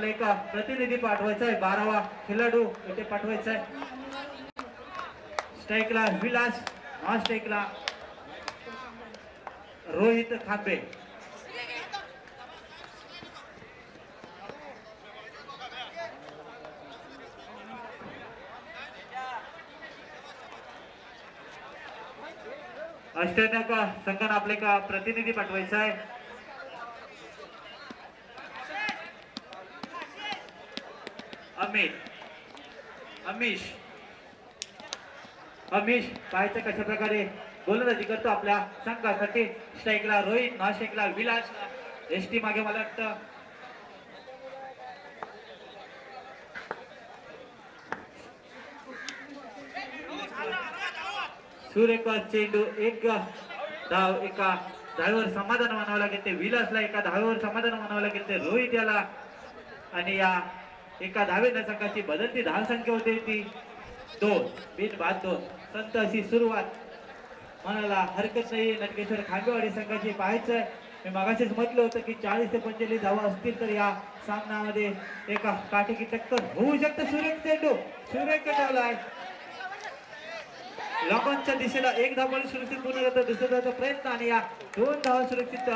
आपला एक प्रतिनिधी पाठवायचा आहे, 12वा खेळाडू इथे पाठवायचा आहे. स्ट्राईकला विलास, नॉन स्ट्राईकला रोहित खांबे. अष्टनायक संघाने आपले का प्रतिनिधी पाठवायचा आहे. अमिश पाहायचं कशा प्रकारे गोलंदाजी करतो आपल्या संघासाठी. स्ट्राईकला रोहित, नॉन स्ट्राईकला विलास. एसटी मागे मला वाटतं सूर्यकर चेंडू, एक धाव एका धावेवर समाधान मानावं लागेल ते विलासला, एका धावेवर समाधान मानावं लागेल ते रोहित याला. आणि या एका धावेनं संघाची बदलती धाव संख्या होते ती 2 बिनबाद 2. संत अशी सुरुवात म्हणायला हरकत नाही. नटकेश्वर खांबेवाडी संघाची पाहायचंय. मी मगाशीच म्हटलं होतं की 40 ते 45 धावा असतील तर या सामन्यामध्ये एका काटेकी टक्कर होऊ शकते. सुरेख चेंडू, सुरेख ठेवलाय लॉकॉनच्या दिशेला. एक धाव सुरक्षित पूर्ण करतो, दुसऱ्या धावाचा प्रयत्न आणि या 2 धावा सुरक्षित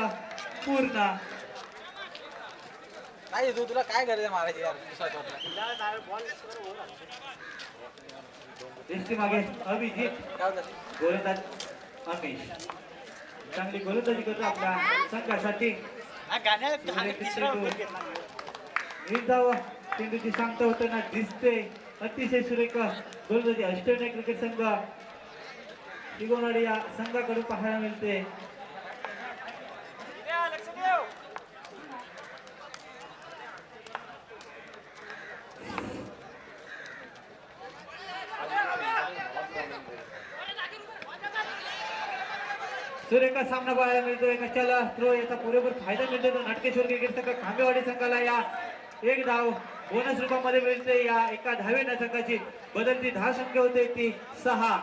पूर्ण. नाही तू तुला काय गरज आहे मारायची यार. एसटी मागे अभिजित, गोलंदाज अमिश. चांगली गोलंदाजी करतो आपल्या संघासाठी. चेंडूची सांगता होताना दिसते. अतिशय सुरेख गोलंदाजी अष्टनायक क्रिकेट संघ शिगोनवाडी या संघाकडून पाहायला मिळते. सुरेखा सामना पाहायला मिळतो. एका चला थ्रो याचा पुरेपूर फायदा मिळतो तो नाटकेश्वर क्रिकेट संघ खांबेवाडी संघाला. या एक धाव बोनस रूपामध्ये मिळते. या एका धावेनं संघाची बदलती धाव संख्या होते ती 6.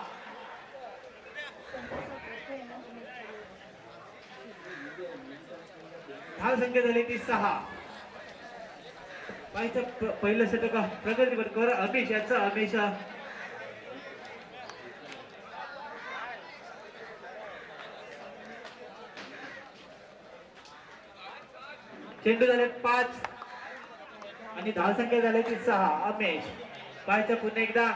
धाव संख्या झाली ती 6. पाहिजे पहिलं षटक प्रगती कर अमिश याचा. अमिश चेंडू झाले 5 आणि धाव संख्या झाली ती 6. अमेश पाहायचं पुन्हा एकदा.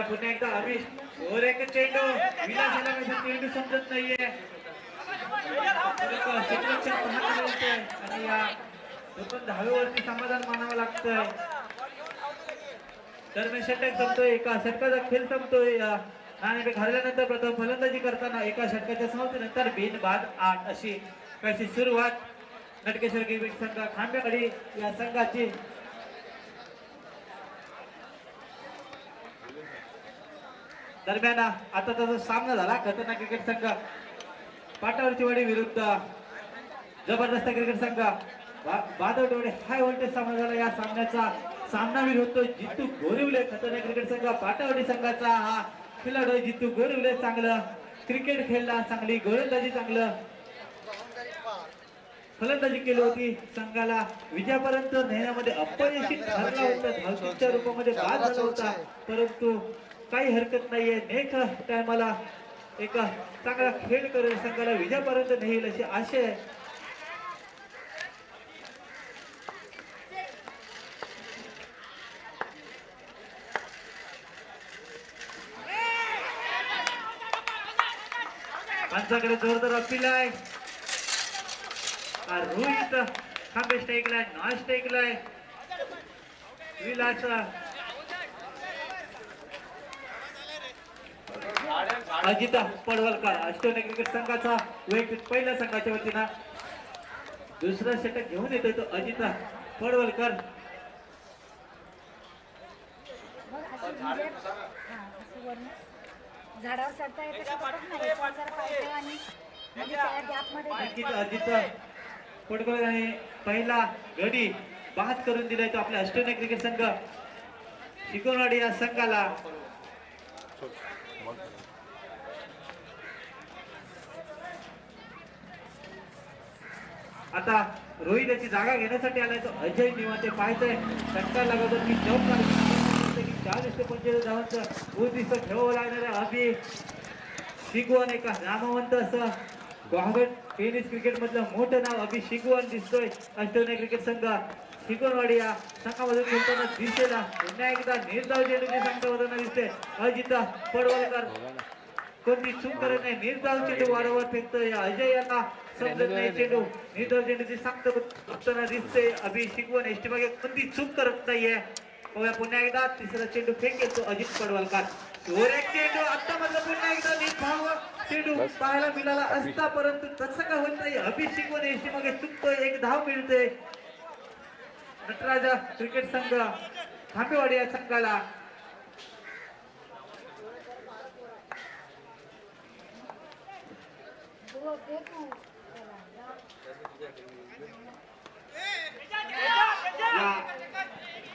पुन्हा एकदा अमिश वर एक चेंडू. विलासाला कसा चेंडू समजत नाहीये आणि या धावेवरती समाधान मानावं लागतंय. दरम्यान षटक संपतोय. एका षटकाचा खेळ संपतोय. नाणेफेक हरल्यानंतर प्रथम फलंदाजी करताना एका षटकाच्या समाप्तीनंतर बिनबाद 8 अशी कशी सुरुवात नटकेश्वर क्रिकेट संघ खांबेवाडी या संघाची. दरम्यान आता त्याचा सामना झाला खतरनाक क्रिकेट संघ पाटावरची वाडी विरुद्ध जबरदस्त क्रिकेट संघ बादवडे हाय व्होल्टेज सामना झाला. या सामन्याचा सामनावीर होतो जितू गोरिवले. खतरनाक क्रिकेट संघ पाटावडी संघाचा हा खेळाडू जितू गोरिवले. चांगलं क्रिकेट खेळला, चांगली गोलंदाजी, चांगलं फलंदाजी केली होती. संघाला विजयापर्यंत नेण्यामध्ये अपयशी ठरला होता. धावसंख्येच्या रूपामध्ये बाद झाला होता, परंतु काही हरकत नाहीये. नेक्स्ट टायमाला एक चांगला खेळ करेल, संघाला विजयापर्यंत नेईल अशी आशा आहे. पंचाकडे जोरदार अपील आहे. रोहित खांबे स्ट्राईकला, नॉन स्ट्राईकला विलास. अजिता पडवलकर अष्टनायक क्रिकेट संघाचा वैयक्तिक पहिल्या संघाच्या वतीनं दुसरा षटक घेऊन येतोय तो अजिता पडवलकर. झाडावर चढता अजित पडवलकर आणि पहिला गडी बाद करून दिलाय तो आपल्या अष्टनायक क्रिकेट संघ शिकोनवाडी या संघाला. आता रोहित याची जागा घेण्यासाठी आलाय तो अजय निवांते पाहायचंय षटकार लागवतो की जॉब की 40 ते 45 धावांचं उद्दिष्ट ठेवावं लागणार आहे. अभि शिगवण एका नामवंत असं गोहागड टेनिस क्रिकेट मधलं मोठं नाव अभि शिगवण दिसतोय. अष्टविनायक क्रिकेट संघ शिगवणवाडी या संघामधून खेळताना दिसेला पुन्हा एकदा निर्धाव चेंडूची संघामधून दिसते. अजित पडवलकर कोणती चूक करत नाही. निर्धाव चेंडू वारंवार फेकतोय. अजय यांना समजत नाही चेंडू निर्धाव चेंडूची सांगताना दिसते. अभि शिगवण एसटी मागे कोणती चूक करत नाहीये. पुन्हा एकदा तिसरा चेंडू फेकेल तो अजित पडवलकर. वर एक चेंडू आता मधलं पुन्हा एकदा निर्धाव चेंडू पाहायला मिळाला असता परंतु तसं का होत नाही. अभि शिगवण एसटी मागे चुकतोय. एक धाव मिळते नटराज क्रिकेट संघ खांबेवाडी या संघाला.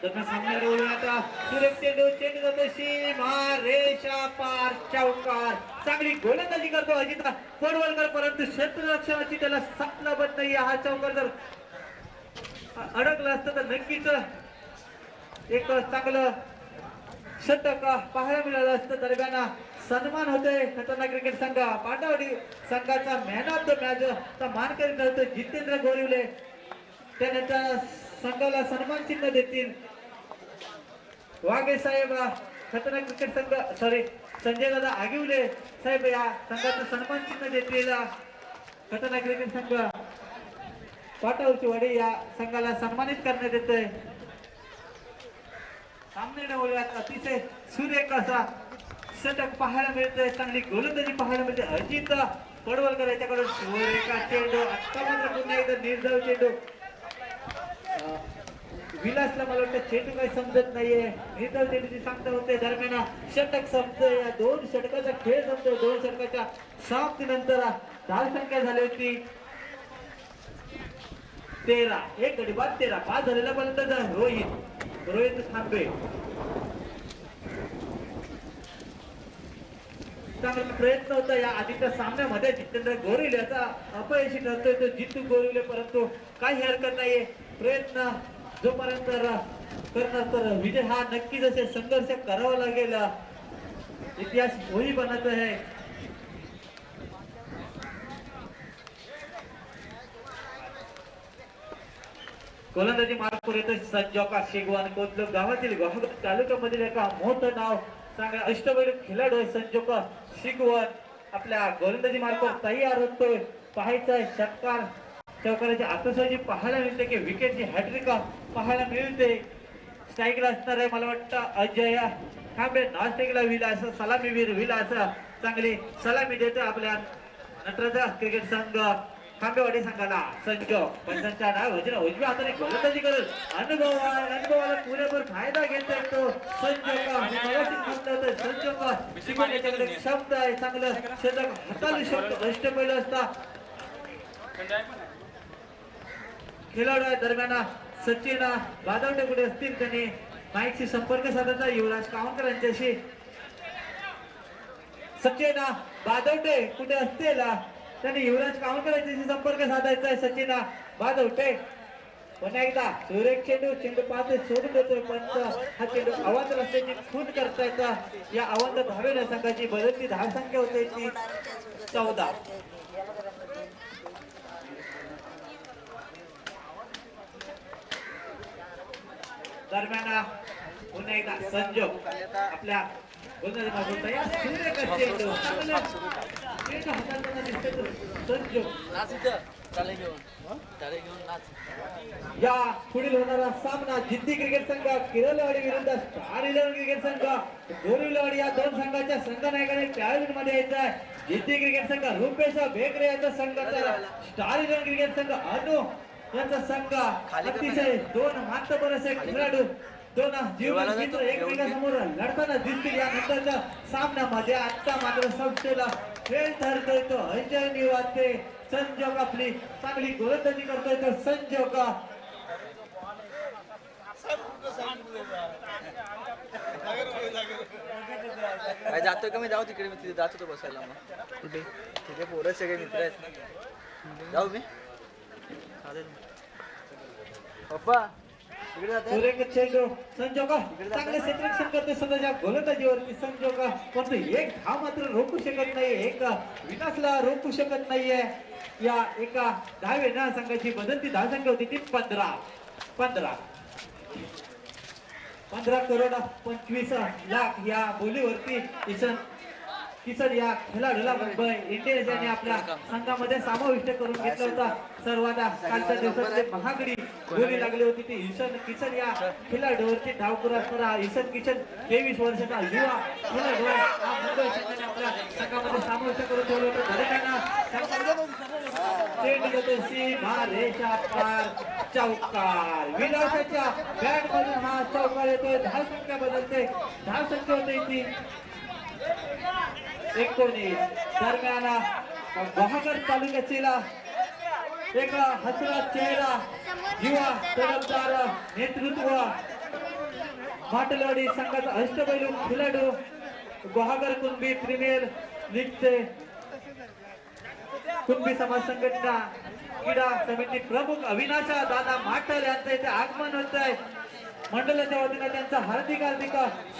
दरम्यान सामन्याकडे वळूया आता. सुरेख चेंडू चेंडू जातो सीमा रेषा पार चौकार. चांगली गोलंदाजी करतो अजित पडवलकर परंतु क्षेत्ररक्षणाची त्याला साथ लाभत नाही. हा चौकार जर अडकला असतं तर नक्कीच एक चांगलं षटक पाहायला मिळालं असतं. दरम्यान सन्मान होतोय खतरनाक क्रिकेट संघ पाटावडी संघाचा मॅन ऑफ द मॅच चा मान करीत होतो जितेंद्र गोरिवले. त्यानंतर संघाला सन्मान चिन्ह देतील वाघे साहेब. खतरनाक क्रिकेट संघ सॉरी संजय दादा आगिवले साहेब या संघाचं सन्मान चिन्ह देतील. खतरनाक क्रिकेट संघ पाटावरची वाडी या संघाला सन्मानित करण्यात येतोय. सामने वळूयात. अतिशय सुरेख असा षटक पाहायला मिळतोय. चांगली गोलंदाजी पाहायला मिळते. अजित पडवलकर याच्याकडून सुरेखा चेंडू आता मात्र पुन्हा एकदा निर्धाव चेंडू विलासला मला वाटतं चेंडू काही समजत नाहीये. निर्धाव चेंडूची सांगता होते. दरम्यान षटक संपतोय. या दोन षटकाचा खेळ संपतोय. दोन षटकाच्या समाप्तीनंतर धाव संख्या झाली होती 13. एक गडी बाद 13. बाद झालेला पर्यंत रोहित थांबे चांगला प्रयत्न होता या आधीच्या सामन्यामध्ये. जितेंद्र गोरिवले याचा अपयशी ठरतोय तो जितू गोरिवले परंतु काही हरकत नाहीये. प्रयत्न जोपर्यंत करणार तर विजय हा नक्कीच असे संघर्ष करावा लागेल. इतिहास वही बनत आहे. गोलंदाजी मार्ग येतो संजोका शिगवान कोतलूक गावातील गोहागड तालुक्यामधील एका मोठं नाव चांगला अष्टवैध खेळाडू आहे संजोका शिगवान. आपल्या गोलंदाजी मार्ग तयार होतोय. पाहायचं षटकार चौकाराची आतषबाजी पाहायला मिळते की विकेटची हॅट्रिक पाहायला मिळते. स्ट्राईकला असणार आहे मला वाटतं अजय खांबे. नॉन स्ट्राईकला विलास सलामीवीर विलास चांगली सलामी देतो आपल्या नटराज क्रिकेट संघ खांबेवाडी संघाला. संजोग पंचांच्या नाव उजव्या हाताने गोलंदाजी करत अनुभवाला पुरेपूर फायदा घेता येतो. संजोग शिकवण्याच्याकडे शब्द आहे. चांगलं षटक हाताळू शकतो. अष्टपैलू असता खेळाडू आहे. दरम्यान सचिन बादवटे कुठे असतील त्यांनी माईकशी संपर्क साधायचा युवराज कावणकर यांच्याशी. सचिन बादवटे कुठे असतील त्यांनी युवराज कावणकर यांच्याशी संपर्क साधायचा आहे. सचिन बादवटे पुन्हा एकदा सुरेख चेंडू पाहते सोडून देतोय पंच. हा चेंडू अवांतर रस्त्याची खून करतायत. या अवांतर धावेल्या संघाची बदलती धाव संख्या होते ती 14. दरम्यान पुन्हा एकदा संजोग आपल्या या पुढील होणारा सामना जिद्दी क्रिकेट संघ किरलवाडी विरुद्ध स्टार 11 क्रिकेट संघ गोरिवलेवाडी या दोन संघाच्या संघनायकाने खेळाडूंमध्ये यायचा आहे. जिद्दी क्रिकेट संघ रुपेश बेकरे यांचा संघ तर स्टार 11 क्रिकेट संघ अनु यांचा संघ. अतिशय दोन मातबर असे खेळाडू दोन जीवन मित्र एकमेकांसमोर लढताना दिसतील. या नंतरच्या सामन्यामध्ये आता मात्र संस्थेला खेळ ठरतोय तो अजय निवाते. संजोग आपली चांगली गोलंदाजी करतोय तो संजोग. काय जातोय का मी जाऊ तिकडे मी तिथे जात होतो बसायला मग कुठे तिथे पोरं सगळे मित्र आहेत ना जाऊ मी चालेल पप्पा तिकडे जाते सुरेख चेंडू संजोग चांगले क्षेत्ररक्षण करते सध्याच्या गोलंदाजीवरती संजोग परंतु एक धाव मात्र रोखू शकत नाही एक विनाशला रोखू शकत नाहीये या एका धावेना संघाची बदलती धावसंख्या होती ती 15 करोड 25 लाख या बोलीवरती किसन या खेळाडूला मुंबई इंडियन्स यांनी आपल्या संघामध्ये समाविष्ट करून घेतला होता. सर्वात कालच्या दिवसामध्ये महागडी बोली लागली होती ती किसन या खेळाडूवरती धावपुरा असणारा किसन 23 वर्षाचा युवा खेळाडू हा मुंबई संघाने आपल्या संघामध्ये समाविष्ट करून ठेवलं होतं. सीमारेषा पार चौकार विलासाच्या बॅट मधून हा चौकार येतोय. धावसंख्या बदलते धावसंख्या होते ती 19 दरम्यान गुहागर तालुक्यातील एक हसरा चेहरा युवा तडफदार नेतृत्व माटलवाडी संघाचा अष्टपैलू खेळाडू गुहागर कुणबी प्रीमियर लीगचे कुणबी समाज संघटना क्रीडा समिती प्रमुख अविनाश दादा माटल यांचं इथे आगमन होत आहे. मंडळाच्या वतीने त्यांचं हार्दिक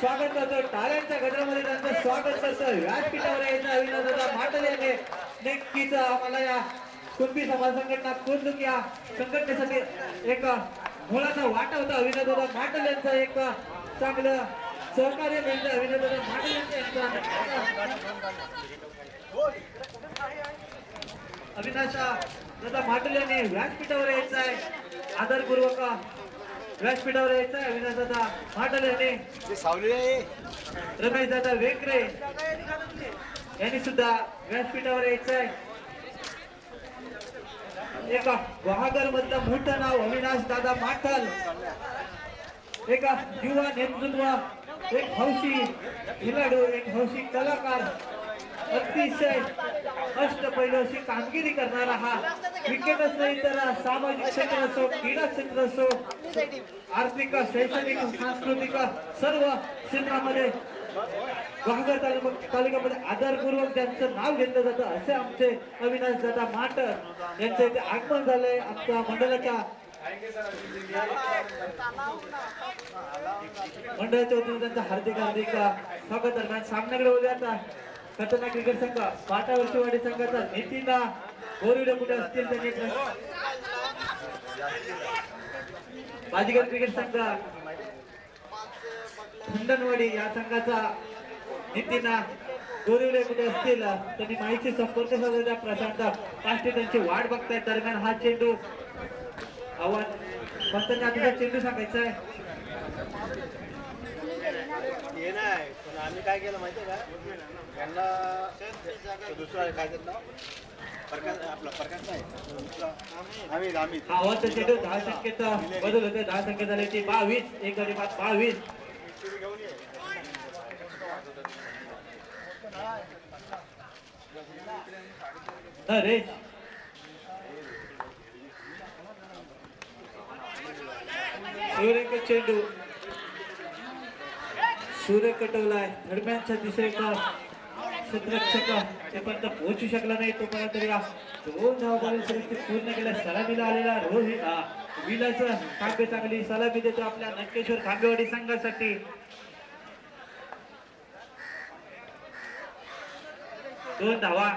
स्वागत करतो. टाळ्यांच्या गजरामध्ये त्यांचं स्वागत करतो. व्यासपीठावर यायचं अविनाश दादा माटल यांनी नक्कीच आम्हाला या कुणबी समाज संघटना कुंदुक या संघटनेसाठी एक मोलाचा वाटा होता. अविनाश दादा माटल यांचं एक चांगलं सहकार्य मिळतं. अविनाश दादा माटल यांचं अविनाश दादा माटल यांनी व्यासपीठावर यायचं आहे. आदरपूर्वक व्यासपीठावर यायचं आहे. अविनाश दादा माटल यांनी रमेश दादा वेकरे यांनी सुद्धा व्यासपीठावर यायचं आहे. एका गुहागर मधलं मोठं नाव अविनाश दादा माटल एका युवा नेतृत्व एक हौशी खेळाडू एक हौशी कलाकार अतिशय अष्टपैलू अशी कामगिरी करणारा हा क्रिकेटच नाही तर सामाजिक क्षेत्र असो क्रीडा क्षेत्र असो आर्थिक शैक्षणिक सांस्कृतिक सर्व क्षेत्रामध्ये गुहागर तालुक्यामध्ये आदरपूर्वक ज्यांचं नाव घेतलं जातं असे आमचे अविनाश दादा माटल यांचं इथे आगमन झालंय. आमच्या मंडळाच्या वतीने त्यांचं हार्दिक स्वागत दरम्यान सामन्याकडे बोलूया. खतरनाक क्रिकेट संघ पाटावर्षीवाडी संघाचा नितीन बोरिवडे कुठे असतील त्यांनी बाजीगर क्रिकेट संघ खंडनवाडी या संघाचा नितीन बोरिवडे कुठे असतील त्यांनी माहिती संपर्क साधला. प्रशांत पाष्टे त्यांची वाट बघतायत. दरम्यान हा चेंडू आव्हान पंचांनी आधीचा चेंडू सांगायचा आहे. आम्ही काय केलं माहितीये का यांना दुसरा काय नाव प्रकाश नाही आव्हानचा चेंडू 10 संख्येत बदल होते. 10 संख्या झाली ती 22 एक गडी 22 नरेश चेंडू सूर्य कटवलाय. दरम्यानच्या दिशेने क्षेत्ररक्षक तेपर्यंत पोहोचू शकला नाही. तोपर्यंत या 2 धावांपर्यंत सुरक्षित पूर्ण केल्या. सलामीला आलेला रोहित विलास खांबे चांगली सलामी देतो आपल्या नटकेश्वर खांबेवाडी संघासाठी. 2 धावा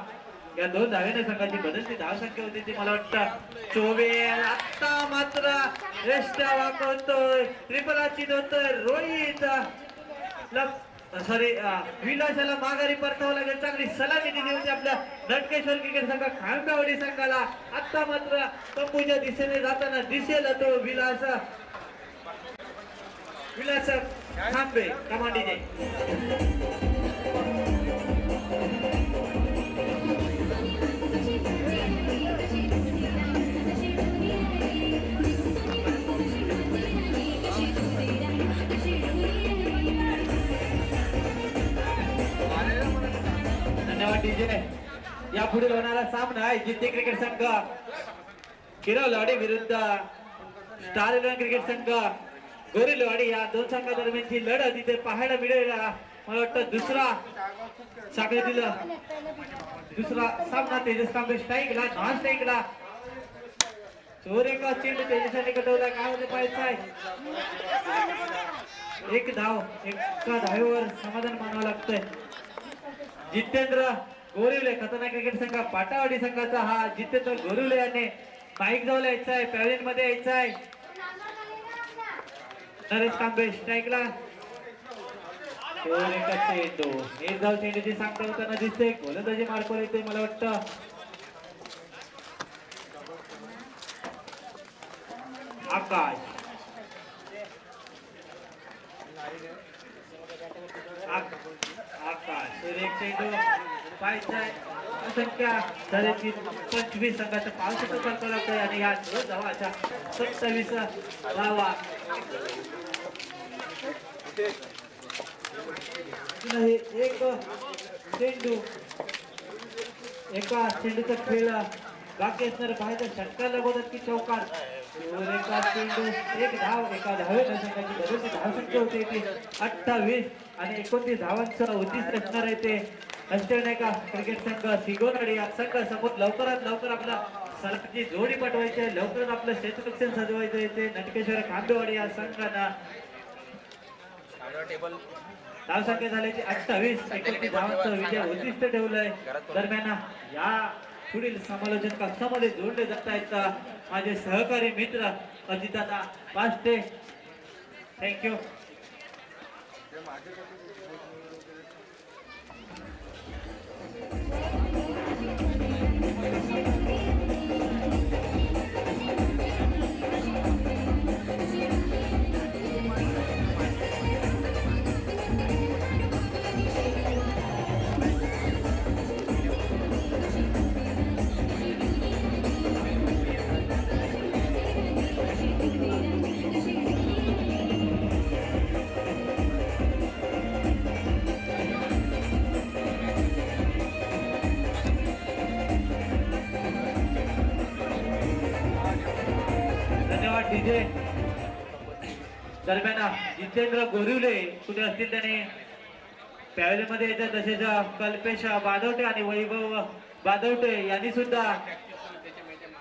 या 2 धाव्याने संघाची बदलती धावसंख्या होती ती मला वाटतं 24. आता मात्र रेष्ट्या वाकवतोय त्रिपलाची होतोय रोहित सॉरी विलासाला माघारी परतावं लागेल. चांगली सलामी दिली होती आपल्या नटकेश्वर क्रिकेट संघ खांबेवाडी संघाला. आता मात्र तंबूच्या दिशेने जाताना दिसेल तो विलास खांबे कमांडीने या पुढील होणारा सामना जिद्दी क्रिकेट संघ किरवलवाडी विरुद्ध स्टार इलेव्हन क्रिकेट संघ गोरिलवाडी या 2 संघादरम्यानची लढत इथे पाहायला मिळेल. मला वाटतं दुसरा साखळी दिलं दुसरा सामना तेजस कांबळे स्ट्राईकला नॉन स्ट्राईकला चोरेका चेंडू तेजसाने कटवला काय होते पाहायचंय एक धाव एका धावेवर समाधान मानावं लागतंय जितेंद्र गोरिवले खतरनाक क्रिकेट संघ पाटावाडी संघाचा हा जितेंद्र गोरिवले याने माईक जवळ यायचा आहे पॅव्हलियन मध्ये यायचा आहे नरेश कांबळे स्ट्राईकला चोरेका चेंडू एक धाव चेंडूची सांगता होताना दिसते गोलंदाजी मार्कवर येते मला वाटतं आकाश आकाश एक चेंडू पाहायचाय संख्या झाल्याची 25 संघाचं 65 फरक लागतोय आणि या दोन धावाच्या 27 धावा एक चेंडू एका चेंडूचा खेळ बाकी असणार बाहेर षटकार लगवतात की चौकार एका चेंडू एक धाव एका धावेच्या संघाची बदलची धावसंख्या होते ती 28 आणि 29 धावांचं उद्दिष्ट असणार आहे ते अष्टविनायक क्रिकेट संघ सिगोनवाडी या संघ समोर लवकरात लवकर आपला सलगची जोडी पाठवायची आहे लवकरात आपलं क्षेत्ररक्षण सजवायचं आहे ते नटकेश्वर खांबेवाडी या संघांना धावसंख्या झाल्याची 28 29 धावांचं विजय उद्दिष्ट ठेवलंय दरम्यान या पुढील समालोचन कक्षामध्ये जोडले जात आहेत माझे सहकारी मित्र अजितदादा पाष्टे थँक्यू डीजे दरम्यान जितेंद्र गोरिवले कुठे असतील त्याने पॅव्हलियन मध्ये येतात तसेच कल्पेश बादवटे आणि वैभव बादवटे यांनी सुद्धा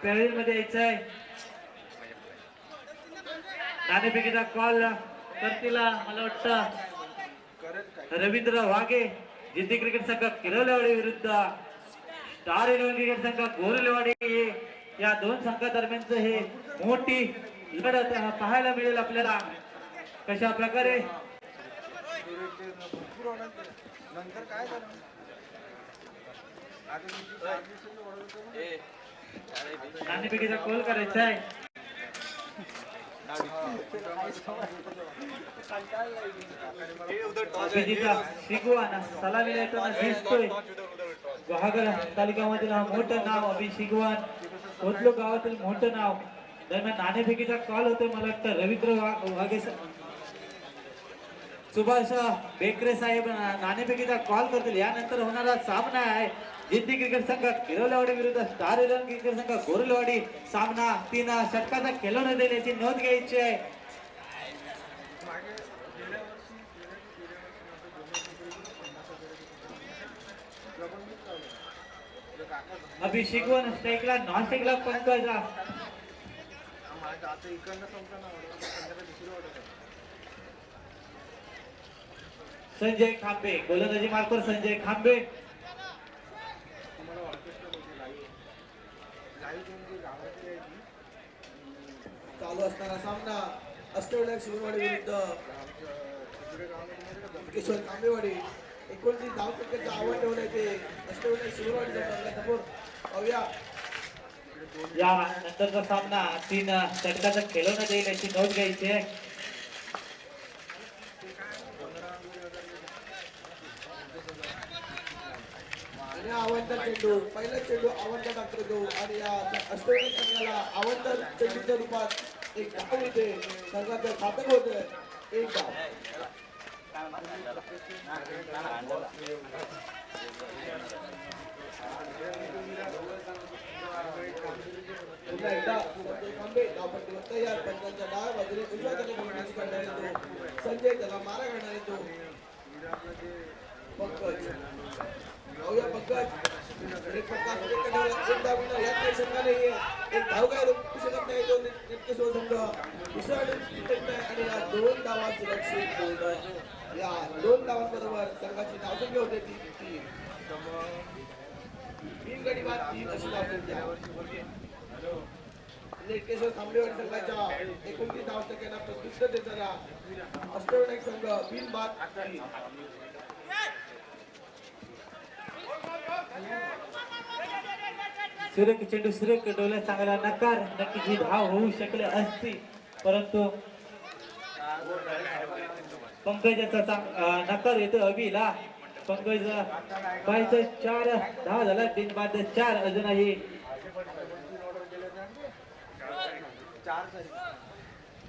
पॅव्हलियन मध्ये यायचं आहे नाणेफेकीचा कॉल करतील मला वाटतं रवींद्र वाघे जिद्दी क्रिकेट संघ किरवलेवाडी विरुद्ध स्टार इलेव्हन क्रिकेट संघ गोरिवलेवाडी या दोन संघादरम्यानच हे मोठी लढत पाहायला मिळेल आपल्याला कशा प्रकारे नाणेफेकीचा कॉल करायचा आहे अभिजिता शिगवान सलामीला येताना दिसतोय गुहागर तालुक्यामधील हा मोठं नाव अभि शिगवान कोथलो गावातील मोठं नाव दरम्यान नाणेफेकीचा कॉल होतोय मला वाटतं रवींद्र वाघे सुभाष बेकरे साहेब नाणेफेकीचा कॉल करतील यानंतर होणारा सामना आहे जिद्दी क्रिकेट संघ किरवलेवाडी विरुद्ध स्टार इलेव्हन क्रिकेट संघ गोरिवलेवाडी सामना 3 षटकाचा खेळवण्यात येईल याची नोंद घ्यायची आहे अभिषेक वन स्ट्राईकला नॉन स्ट्राईकला पंकजा संजय खांबे गोलंदाजी मार्कवर संजय खांबे चालू असणारा सामना अष्टविनायक शिववाडी विरुद्ध किशोर कांबेवाडी 29 धावसंख्येचं आव्हान ठेवलंय ते अष्टविनायक शिववाडी समोर पाहूया या नंतरचा सामना 3 षटकाचा खेळवण्यात येईल याची नोंद घ्यायची आहे आणि आव्हानदार चेंडू पहिला चेंडू आव्हानदार टाकतो तो आणि या अष्टविनायक संघाला आव्हानदार चेंडूच्या रूपात एक धाव येते संघाचं खातं होतं एक धाव पुन्हा एकदा संजय खांबे धावपट्टीवर तयार पंचांच्या डाव्या बाजूने उजव्या हाताने फलंदाजी करणार येतो संजय त्याला मारा करणार येतो पंकज जाऊया पंकज एक फटका एक धावीनं यात काही शंका नाहीये एक धाव काय रोखू शकत नाही तो नेतकेश्वर संघ दुसरा आणि या 2 धावा सुरक्षित पूर्ण या 2 धावांबरोबर संघाची धावसंख्या होते 3 गडी बाद 3 अशी धावसंख्या नेतकेश्वर खांबेवाडी संघाच्या 29 धावसंख्येला प्रत्युत्तर देताना अष्टविनायक संघ बिन बाद 3 सुरेख चेंडू सुरेख डोल्या चांगला नकार नक्कीच ही धाव होऊ शकले असती परंतु पंकजाचा नकार येतो अभिला पंकज पायचं 4 धाव झाला 3 बाद 4 अजूनही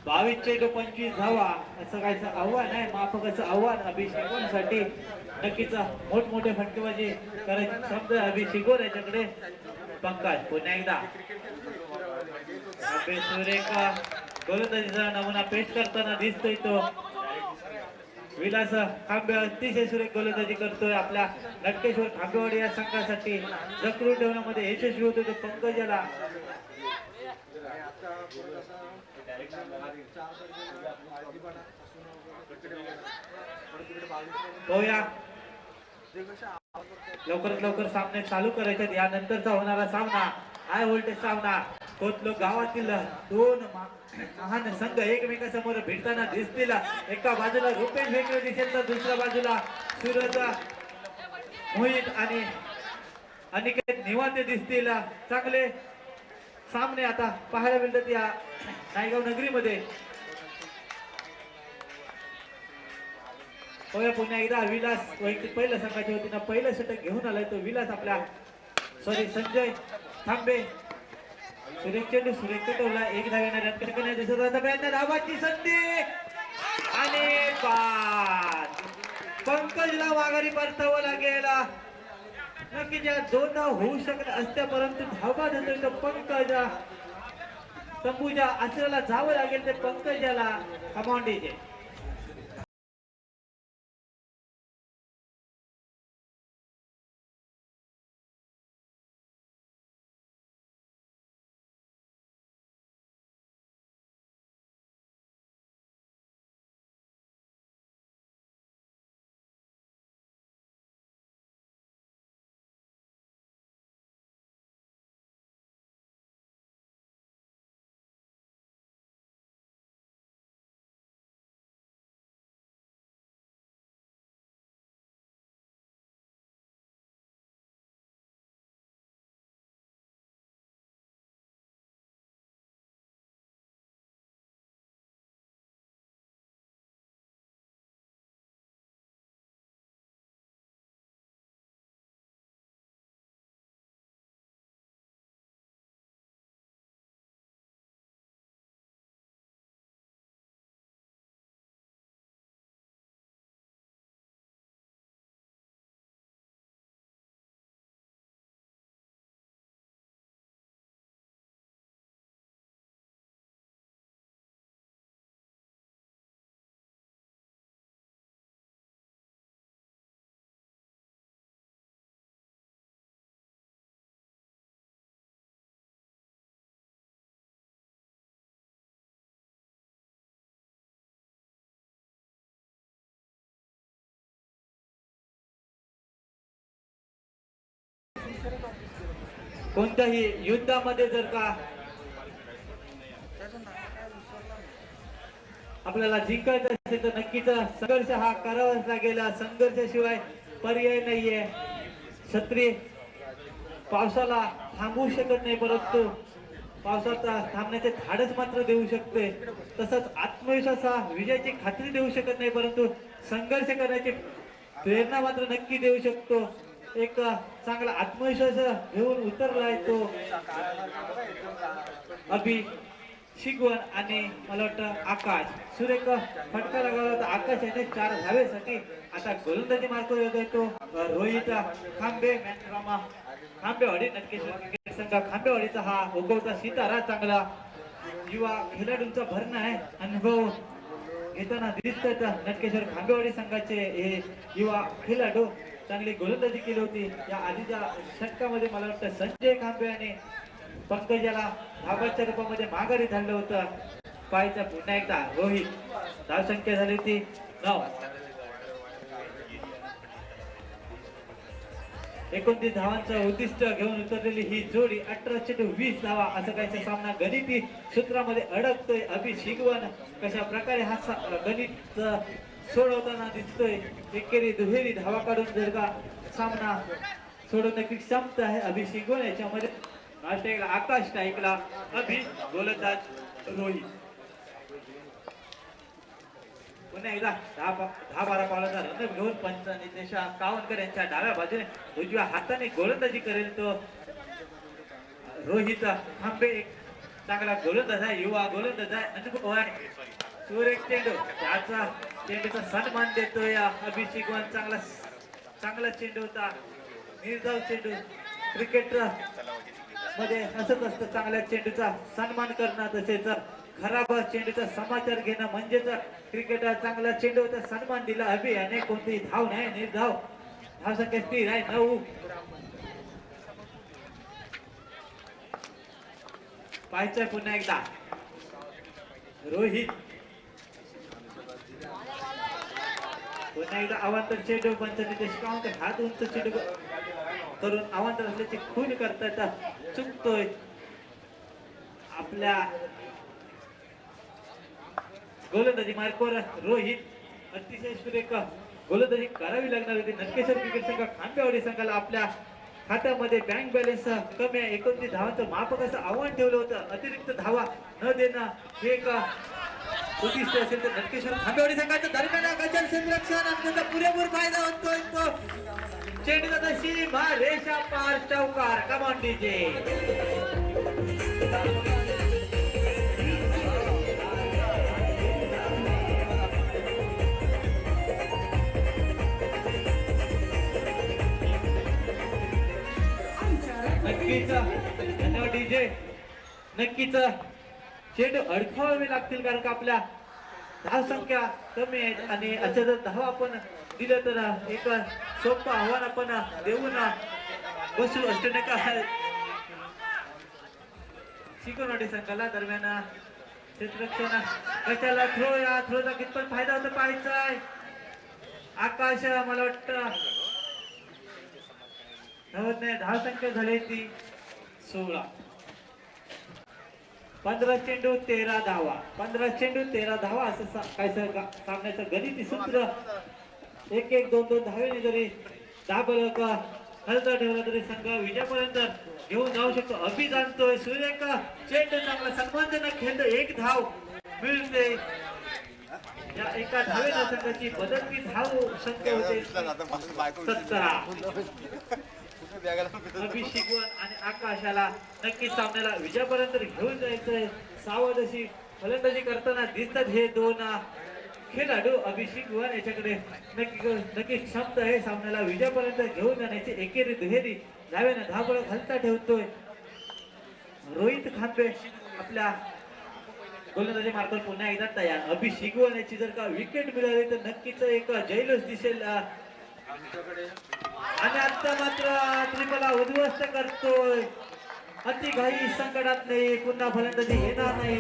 22 चेंडू 25 धावा असं काहीच आव्हान आहे माफकाचं आव्हान अभिषेकांसाठी नक्कीच मोठमोठे फटकेबाजी करायची क्षमता अभिषेकोर याच्याकडे पंकज पुन्हा एकदा सुरेख गोलंदाजीचा नमुना पेश करताना दिसतोय तो विलास खांबे अतिशय सुरेख गोलंदाजी करतोय आपल्या नटकेश्वर खांबेवाडी या संघासाठी जखरून ठेवण्यामध्ये यशस्वी होतोय तो पंकज याला लवकरात लवकर सामने चालू करायचे यानंतरचा होणारा सामना हाय व्होल्टेज सामना कोतलोक गावातील 2 महान संघ एकमेकांसमोर भिडताना दिसतील एका बाजूला रुपेश वेगळे दिसेल तर दुसऱ्या बाजूला सूरज मोहित आणि अनिकेत निवांते दिसतील चांगले सामने आता पाहायला मिळतात या नायगाव नगरीमध्ये पुन्हा एकदा विलास वैयक्तिक पहिल्या संघाच्या वतीनं पहिलं षटक घेऊन आलाय तो विलास आपल्या संजय थांबे सुरेख चेंडू सुरेख टोला एक धावेने रन करण्यात दिसत होता प्रयत्न धावाची संधी आणि बाद पंकजला माघारी परतावं लागेल नक्कीच या 2 धाव होऊ शकत असत्या परंतु धावबाद होतोय तो पंकज तंबूच्या आश्रयाला जावं लागेल ते पंकजाला कमांडीचे कोणत्याही युद्धामध्ये जर का आपल्याला जिंकायचं असेल तर नक्कीच संघर्ष हा करावाच लागेल संघर्षाशिवाय पर्याय नाहीये क्षत्रिय पावसाला थांबवू शकत नाही परंतु पावसात थांबण्याचे धाडस मात्र देऊ शकते तसंच आत्मविश्वास हा विजयाची खात्री देऊ शकत नाही परंतु संघर्ष करण्याची प्रेरणा मात्र नक्की देऊ शकतो एक चांगला आत्मविश्वास घेऊन उतरलाय तो अभि शिकवण आणि मला वाटतं आकाश सुरेख फटका लागला होता आकाश याने 4 धावेसाठी आता गोलंदाजी मार्ग येतो रोहित खांबे मॅनरामा खांबेवाडी नटकेश्वर क्रिकेट संघ खांबेवाडीचा हा उगवता सितारा चांगला युवा खेळाडूंचा भरणा आहे अनुभव घेताना दिसतात नटकेश्वर खांबेवाडी संघाचे हे युवा खेळाडू चांगली गोलंदाजी केली होती या आधीच्या षटकामध्ये. मला वाटतं संजय खांबे आणि पंकजाला धाबाच्या रूपामध्ये माघारी धाडलं होतं. पाहायचं पुन्हा एकदा रोहित. धावसंख्या झाली होती 9. 29 धावांचं उद्दिष्ट घेऊन उतरलेली ही जोडी 18 चेंडू 20 धावा असं काहीचा सामना गणिती सूत्रामध्ये अडकतोय. अभिषेकवन कशा प्रकारे हा गणित सोडवताना दिसतोय. एकेरी दुहेरी धावा काढून जर का सामना सोडवण्याची क्षमता आहे अभिषेकवन याच्यामध्ये. नाश्ता आकाश टाईकला अभि गोलंदाज रोहित. पुन्हा एकदा 10-12 पावलाचा रन घेऊन पंच नितेश कावनकर यांच्या डाव्या बाजूने उजव्या हाताने गोलंदाजी करेल तो रोहित खांबे. एक चांगला गोलंदाज आहे, युवा गोलंदाज आहे. अनुभव आहे. सुरेख चेंडू त्याचा चेंडूचा सन्मान देतोय अभिषेकवन. चांगला चेंडू होता. निर्धाव चेंडू क्रिकेट मध्ये असंच असतं, चांगल्या चेंडूचा सन्मान करणं तसेच खराब चेंडूचा समाचार घेणं म्हणजेच क्रिकेटर. चांगला चेंडूचा सन्मान दिला अभि याने. कोणती धाव नाही, निर्धाव. धावसंख्या स्थिर आहे 9. पाहायचंय पुन्हा एकदा रोहित. पुन्हा एकदा अवांतर चेंडू पंच नितेश कावनकर हात उंच चेंडू करून अवांतर असल्याची खून करतात. चुकतोय आपल्या गोलंदाजी मार्कवर रोहित. अतिशय सुरेख गोलंदाजी करावी लागणार होती. नटकेश्वर क्रिकेट संघ खांबेवाडी संघाला आपल्या खात्यामध्ये बँक बॅलन्स कमी आहे. 29 धावांचं मापक असं आव्हान ठेवलं होतं. अतिरिक्त धावा न देणं हे एक उद्दिष्ट असेल तर नटकेश्वर खांबेवाडी संघाचं दरम्यान गजल संरक्षण आणि त्याचा पुरेपूर फायदा होतोय. तो चेंडूचा तशी रेषा पार चौकार. कमान डीजे. नक्कीच धन्यवाद डीजे. नक्कीच चेंडू अडकावे लागतील कारण का आपल्या धावसंख्या कमी आहेत आणि अशा जर धावा आपण दिलं तर एक सोपं आव्हान आपण देऊन बसू अष्टनेका शिकवणारी संघाला. दरम्यान क्षेत्ररक्षण कशाला थ्रो. या थ्रोचा कितपत फायदा होता पाहायचा आहे. आकाश मला वाटतं धावसंख्या झाली ती 16. 15 चेंडू 13 धावा. 15 चेंडू 13 धावा असं काय सामन्याचं गणिती सूत्र. 1-1 2-2 धावेने जरी दाबलक हलता ठेवला तरी संघ विजयापर्यंत घेऊन जाऊ शकतो. अभि जाणतोय सुरेख चेंडू चांगला सन्मानजनक खेळतो. 1 धाव मिळते. या एका धावेने संघाची बदलती धाव संख्या होते 17. अभिषेकवन आणि आकाशाला नक्कीच सामन्याला विजयापर्यंत घेऊन जायचंय. सावध अशी फलंदाजी करताना दिसतात हे दोन खेळाडू. अभिषेकवन याच्याकडे नक्की क्षमता आहे सामन्याला विजयापर्यंत घेऊन जाण्याची. एकेरी दुहेरी धावेनं धावबळ घालता ठेवतोय रोहित खांबे. आपल्या गोलंदाजी मार्फत पुन्हा एकदा तयार. अभिषेकवन याची जर का विकेट मिळाली तर नक्कीच एक जयलोष दिसेल. आणि आता मात्र त्रिपला उद्ध्वस्त करतोय. अति घाई संकटात नाही. पुन्हा फलंदाजी येणार नाही.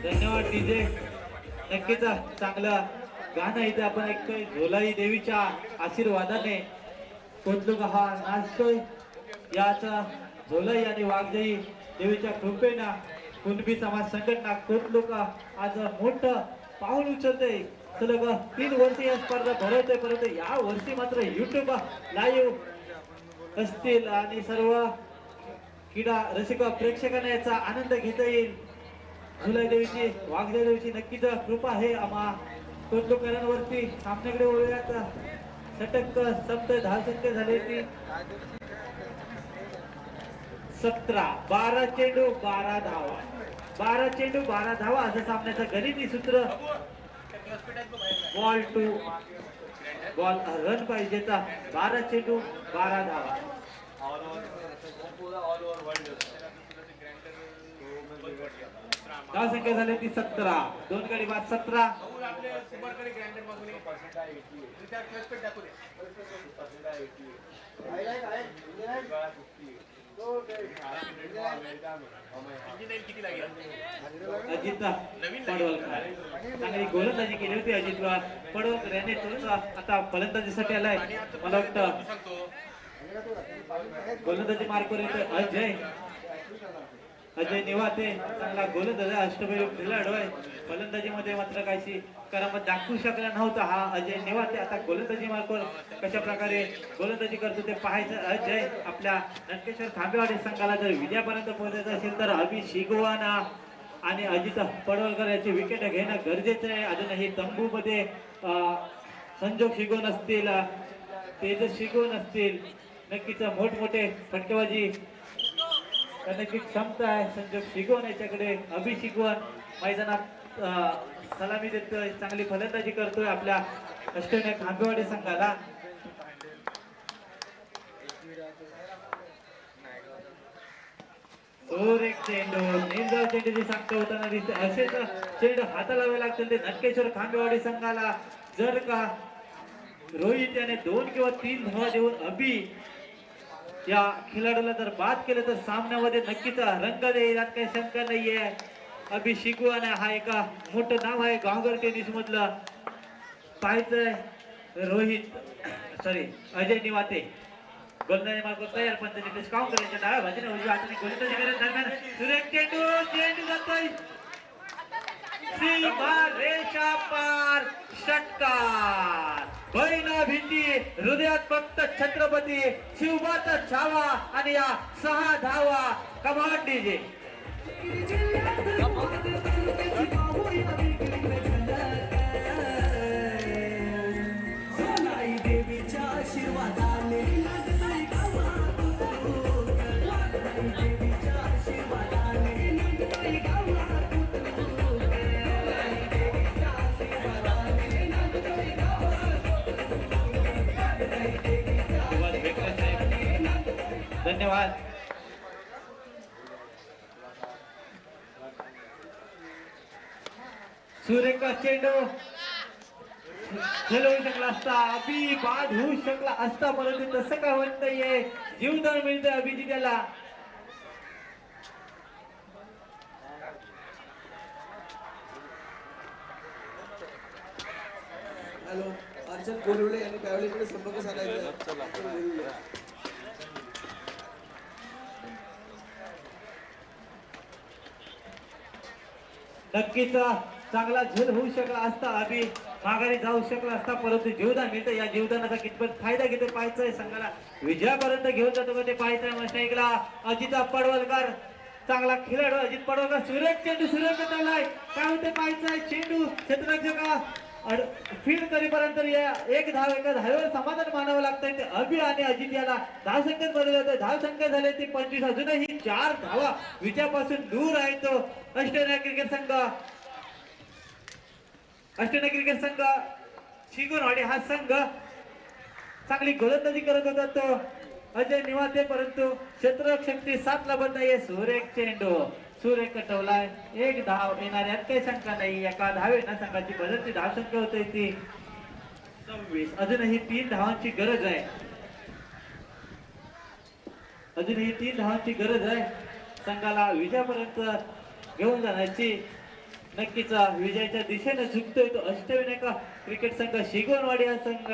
धन्यवाद डीजे. नक्कीच चांगलं गाणं इथे आपण ऐकतोय. झोलाई देवीच्या आशीर्वादाने कोतलुका हा नाचतोय. याचा झोलाई आणि वाघजाई देवीच्या कृपेनं कुणबी समाज संघटना कोतलुका आज मोठं पाऊल उचलते. सलग 3 वर्ष या स्पर्धा भरवतोय, परंतु या वर्षी मात्र युट्यूब लाईव्ह असतील आणि सर्व क्रीडा रसिक प्रेक्षकांना याचा आनंद घेता येईल. जुलै देवीची वाघजा देवीची नक्कीच कृपा आहे आम्हा कोटलोकरांवरती. सामन्याकडे वळूयात. षटक सप्त धावसंख्या झाली ती 17. 12 चेंडू 12 धावा. 12 चेंडू 12 धावा असं सामन्याचं गणिती सूत्र. बॉल टू बॉल रन पाहिजे तर 12 चेंडू 12 धावा. धावसंख्या झाली ती 17. 2 गडी बाद 17. अजित पडवलकर चांगली गोलंदाजी केली होती. अजित पडवलकर याने तोच आता फलंदाजीसाठी आलाय. मला वाटतं गोलंदाजी मार्कवर येतोय अजय निवाते. चांगला गोलंदाज अष्टपैलू खेळाडू आहे. फलंदाजीमध्ये मात्र काहीशी करामत दाखवू शकला नव्हता हा अजय निवाते. आता गोलंदाजी मार्कवर कशा प्रकारे गोलंदाजी करतो ते पाहायचं. अजय आपल्या नटकेश्वर खांबेवाडी संघाला जर विजयापर्यंत पोहोचायचं असेल तर अभि शिगवाना आणि अजित पडवलकर याची विकेट घेणं गरजेचं आहे. अजूनही तंबूमध्ये संजोग शिगवण असतील, तेजस शिगवण असतील. नक्कीच मोठमोठे फटकेबाजी करण्याची क्षमता आहे संजोग शिगवण याच्याकडे. अभि शिगवण मैदानात सलामी देतोय, चांगली फलंदाजी करतोय आपल्या अष्टविनायक खांबेवाडी संघाला. एक चेंडू निर्धाव चेंडूची सांगता होताना दिसते. असेच चेंडू हाताला लावावे लागतील ते नटकेश्वर खांबेवाडी संघाला. जर का रोहित याने 2 किंवा 3 धावा देऊन अभि या खेळाडूला जर बाद केलं तर सामन्यामध्ये नक्कीच रंग देईल, यात काही शंका नाहीये. अभि शिगवान हा एका मोठं नाव आहे गावगर टेनिस मधलं. पाहायचंय अजय निवाते गोलंदाजी मार्ग तयार. पण त्याने काउंट करायच्या डाव्या बाजूने उजव्या हाताने गोलंदाजी करत दरम्यान सुरेख चेंडू जातोय सीमा रेषा पार. षटकार. भैना भीती हृदयात फक्त छत्रपती शिवबाचा छावा आणि या 6 धावा. कमाल डीजे. धन्यवाद. सुरेख चेंडू झेल होऊ शकला असता, अभि बाद होऊ शकला असता, परंतु तसं काय होत नाहीये. जीवदान मिळतंय अभिजी त्याला. हॅलो अर्चन कोलिवडे यांनी त्यावेळेकडे संपर्क साधायचा. नक्कीच चांगला झेल होऊ शकला असता, अभि माघारी जाऊ शकला असता, परंतु जीवदान मिळतं. या जीवदानाचा कितपत फायदा घेतो पाहायचंय. संघाला विजयापर्यंत घेऊन जातो का ते पाहायचंय. मस्त ऐकला अजित पडवलकर चांगला खेळाडू अजित पडवलकर. सुरेख चेंडू सुरेख आलाय. काय होते पाहायचंय. चेंडू क्षेत्ररक्षक फील्ड करीपर्यंत एक धाव एका धावेवर समाधान मानावं लागतंय. ते अभि आणि अजित याला धावसंख्येत बदल होतोय. धावसंख्या झाली ती 25. अजूनही 4 धावा विजयापासून दूर आहे तो अष्टविनायक क्रिकेट संघ. अष्टविनायक क्रिकेट संघ शिगोनवाडी हा संघ चांगली गोलंदाजी करत होता तो अजय निवाते, परंतु क्षेत्ररक्षक 7 ला बंद आहे. सुरेख चेंडू सुरेख कटवलाय. 1 धाव येणार यात काही शंका नाही. एका धावेनं संघाची बदलती धावसंख्या होते ती 26. अजूनही 3 धावांची गरज आहे. अजूनही 3 धावांची गरज आहे संघाला विजयापर्यंत घेऊन जाण्याची. नक्कीच विजयाच्या दिशेने झुकतोय तो अष्टविनायक क्रिकेट संघ शिगोनवाडी हा संघ.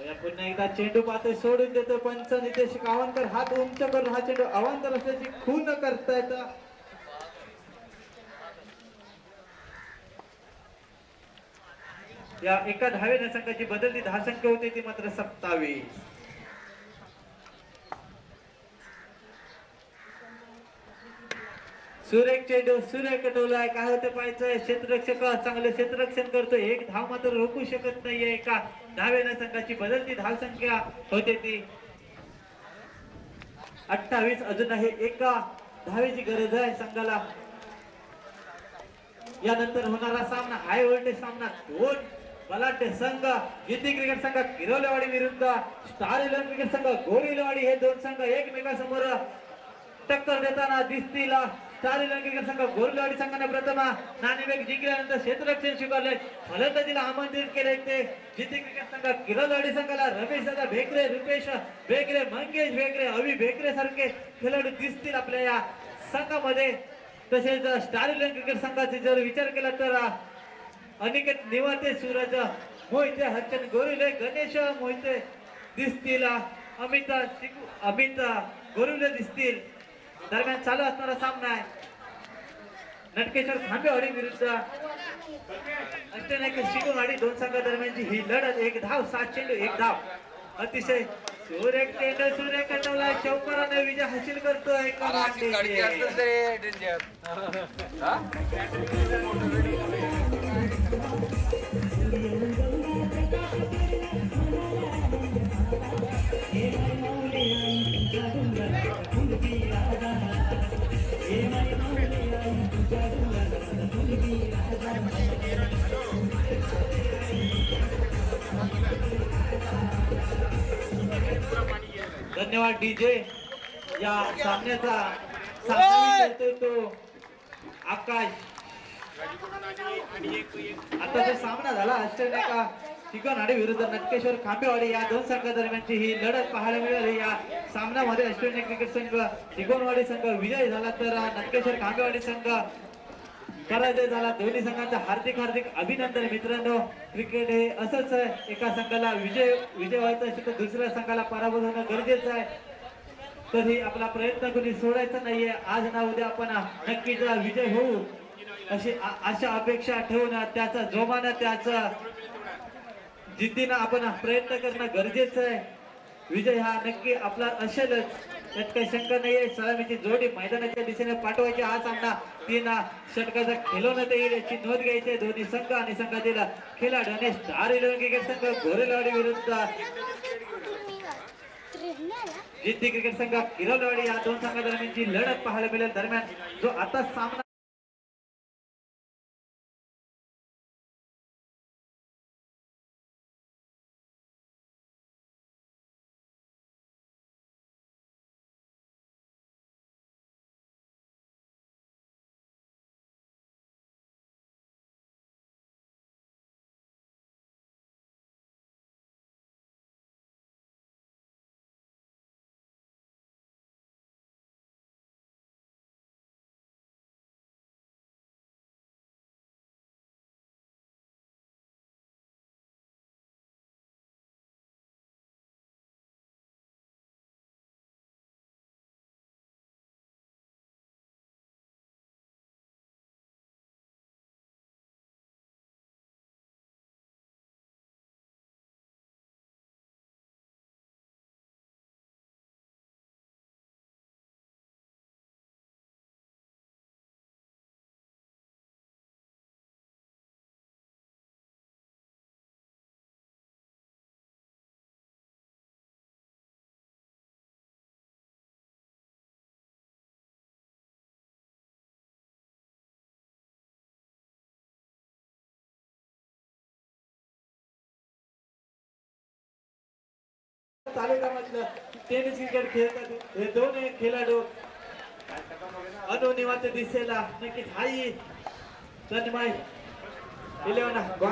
या पुन्हा एकदा चेंडू पाहतोय सोडून देतो पंच नितेश कावनकर हात उंच करून हा चेंडू अवांतर असल्याची खून करतायत. या एका धावेने संघाची बदलती धावसंख्या होती ती मात्र 27. सुरेख चेंडू सुरेख टोलाय काय होतं पाहायचंय. क्षेत्ररक्षक चांगले क्षेत्ररक्षण करतोय. एक धाव मात्र रोखू शकत नाहीये. एका धावेने संघाची बदलती धावसंख्या होते ती 28. अजून आहे एका धावेची गरज आहे संघाला. यानंतर होणारा सामना हाय व्होल्टेज सामना. दोन बलाढ्य संघ जिद्दी क्रिकेट संघ किरोलेवाडी विरुद्ध स्टार इलेव्हन क्रिकेट संघ गोरिलेवाडी हे दोन संघ एकमेकांसमोर टक्कर देताना दिसतील. स्टार इलेव्हन क्रिकेट संघ गोरिलेवाडी संघाने प्रथम नाणेफेक जिंकल्यानंतर क्षेत्ररक्षण स्वीकारले. फलंदाजीला आमंत्रित केले ते जिद्दी क्रिकेट संघ किरोलेवाडी संघाला रमेश दादा भेकरे, रुपेश भेकरे, मंगेश भेकरे, अवी भेकरे सारखे खेळाडू दिसतील आपल्या या संघामध्ये. तसेच स्टार इलेव्हन क्रिकेट संघाचे जर विचार केला तर अनिकेत निवाते, सूरज मोहिते, हर्षन गोरिले, गणेश मोहिते दिसतील. अमित गोरिले दिसतील. दरम्यान चालू असणारा सामना आहे नटकेश्वर खांबेवाडी विरुद्ध अष्टनायक शिगोवाडी. दोन संघादरम्यानची ही लढत. एक धाव 7 चेंडू 1 धाव. अतिशय सुरेख चेंडू सुरेख टोलाय. चौकाराने विजय हासिल करतोय. धन्यवाद डीजे. या सामन्याचा सामना तो आकाश. आता जो सामना झाला अष्टनायका शिगोवाडी विरुद्ध नटकेश्वर खांबेवाडी या दोन संघादरम्यानची ही लढत पाहायला मिळाली. या सामन्यामध्ये अष्टनायक क्रिकेट संघ शिगोवाडी संघ विजय झाला तर नटकेश्वर खांबेवाडी संघ पराजय झाला. दोन्ही संघांचं हार्दिक हार्दिक अभिनंदन. मित्रांनो, क्रिकेट हे असंच आहे. एका संघाला विजय व्हायचा असेल तर दुसऱ्या संघाला पराभूत होणं गरजेचं आहे. तरी आपला प्रयत्न कोणी सोडायचा नाहीये. आज ना उद्या आपण नक्कीच विजय होऊ अशी अशा अपेक्षा ठेवून त्याचा जोमानं त्याचा जिद्दीनं आपण प्रयत्न करणं गरजेचं आहे. विजय हा नक्की आपला असेलच त्यात काही शंका नाहीये. सलामीची जोडी मैदानाच्या दिशेने पाठवायची. हा सामना 3 षटकाचा खेळवण्यात येईल याची नोंद घ्यायची. दोन्ही संघ आणि संघातील खेळाडू आणि स्टार इलेव्हन क्रिकेट संघ गोरेलवाडी विरुद्ध जिद्दी क्रिकेट संघ किरोलेवाडी या दोन संघादरम्यानची लढत पाहायला मिळेल. दरम्यान जो आता सामना तालुक्यामधलं टेनिस क्रिकेट खेळतात हे दोन खेळाडू अनुनिवात दिसेला नक्कीच हाही धन्यवाद.